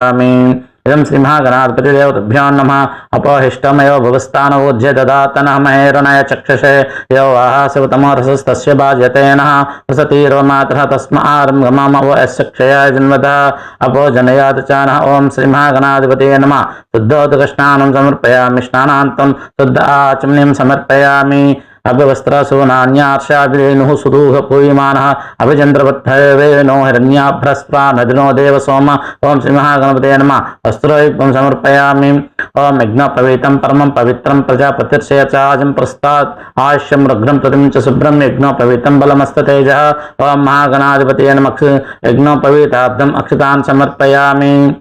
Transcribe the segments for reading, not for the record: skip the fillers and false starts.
इदं श्रीमहागणाधिपतिदेवताभ्यो नमः। अपहिष्टमेव भुवस्तानवोज्य ददातनः महेरणाय चक्षुषे यो वाहासवतमोरसस्तस्य बाज्यते नः वसतिर्वमातरः तस्मारम्भमस्य क्षयाय जन्मतः अपो जनयात् च नः। ॐ श्रीमहागणाधिपतये नमः। शुद्धोदकस्नानं समर्पयामि, स्नानान्तं शुद्ध आचमनीं समर्पयामि। अभ्यवस्त्रसूनान्यार्षाभिरेणुः सुदूह पूयमानः अभिचन्द्रवत्थवेनो हिरण्याभ्रस्वा नदिनो देव सोम। ओं श्रीमहागणपतये नमः। वस्त्रोयुक्तं समर्पयामि। ओं यज्ञोपवीतं परमं पवित्रं प्रजापतिर्षयचाजं प्रस्तात् आयुष्यं रुग्रं प्रतिं च शुभ्रं यज्ञोपवीतं बलमस्ततेजः। ओं महागणाधिपतये नमः। यज्ञोपवीताब्दम् अक्षतान् समर्पयामि।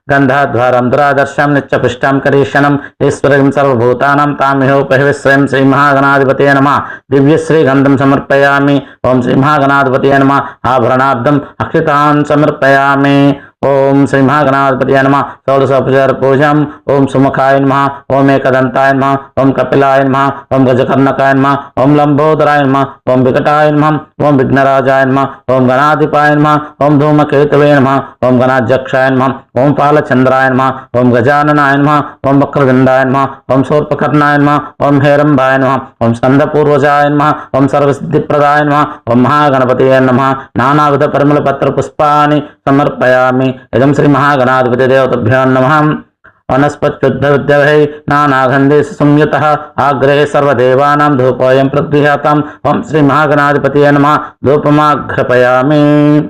गंधाध्वारं दुरादर्शं नित्यपुष्टं करीशनं ईश्वरं सर्वभूतानां तामिहोपहिश्रयं श्रीमहागणाधिपतये नमः। दिव्यश्रीगन्धं समर्पयामि। ओं श्रीमहागणाधिपतये नमः। आभरणाब्दम् अक्षतान् समर्पयामि। ओं श्रीमहागणाधिपतये नमः। षोडशोपचार पूजम्। ओं सुमुखाय नमः। ओं एकदन्ताय नमः। ओं कपिलाय नमः। ओं गजकर्णकाय नमः। ओं लंबोदराय नमः। ओं विकटाय नमः। ओं विघ्नराजाय नमः। ओं गणाधिपाय नमः। ओं धूमकेतवे नमः। ओं गणाध्यक्षाय नमः। ओं पालचंद्राय नमः। ओं गजाननाय नमः। ओं वक्रविंदाय नमः। ओं शूर्पकर्णाय नमः। ओं हेरंबाय नमः। ओं स्कंदपूर्वजाय नमः। ओं सर्वसिद्धिप्रदाय नमः। ओं महागणपतये नमः। नानाविध परिमलपत्र पुष्पाणि समर्पयामि। इदं श्रीमहागणाधिपतिदेवताभ्यो नमः। वनस्पत्युद्धविद्यवै नानागन्धेषु संयुतः आग्रहे सर्वदेवानां धूपोऽयं प्रद्युह्याताम्। ओं श्रीमहागणाधिपतये नमः। धूपमाघ्रापयामि।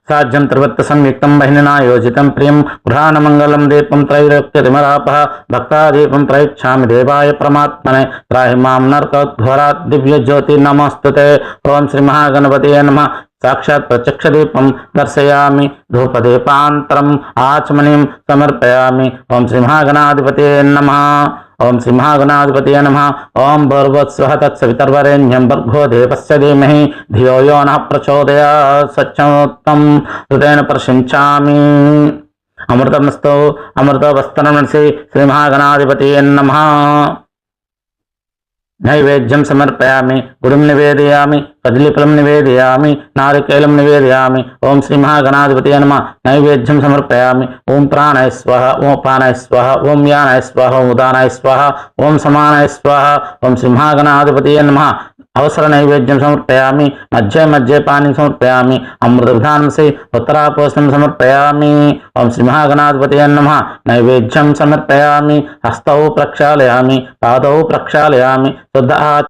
साज्यं त्रिवृत्त संयुक्तं बहिनिना योजितं प्रियं गृहाणमङ्गलं दीपं त्रैलोक्यतिमरापः भक्तादीपं प्रयच्छामि देवाय परमात्मने त्राहि मां नरकोद्घोरात् दिव्यज्योतिर्नमोऽस्तुते। ओं श्रीमहागणपतये नमः। साक्षात् प्रत्यक्षदीपं दर्शयामि। धूपदीपान्तरम् आचमनीं समर्पयामि। ओं श्रीमहागणाधिपतये नमः। ओं श्रीमहागणाधिपतये नमः। ओं भूर्भुवस्सुवः तत्सवितर्वरेण्यं भर्गो देवस्य धीमहि धियो यो नः प्रचोदयात्। सत्यमुत्तमं हृदयेन प्रशंसामि। अमृतमस्तु अमृतवस्त्रमसि श्रीमहागणाधिपतये नमः। नैवेद्यं समर्पयामि। गुरुं निवेदयामि। कदलीफलं निवेदयामि। नारिकेलं निवेदयामि। ओं श्रीमहागणाधिपतये नमः। नैवेद्यं समर्पयामि। ओं प्राणाय स्वाहा। ओं पानाय स्वाहा। ओं यानाय स्वाहा। ओं उदानाय स्वाहा। ओं समानाय स्वाहा। ओं श्रीमहागणाधिपतये नमः। अवसर नैवेद्यं समर्पयामि। मध्ये मध्ये पानी समर्पयामि। अमृतविधानं से उत्तरापोषणं समर्पयामि। ओं श्रीमहागणाधिपतये नमः। नैवेद्यं समर्पयामि। हस्तौ प्रक्षालयामि। पादौ प्रक्षालयामि। शुद्ध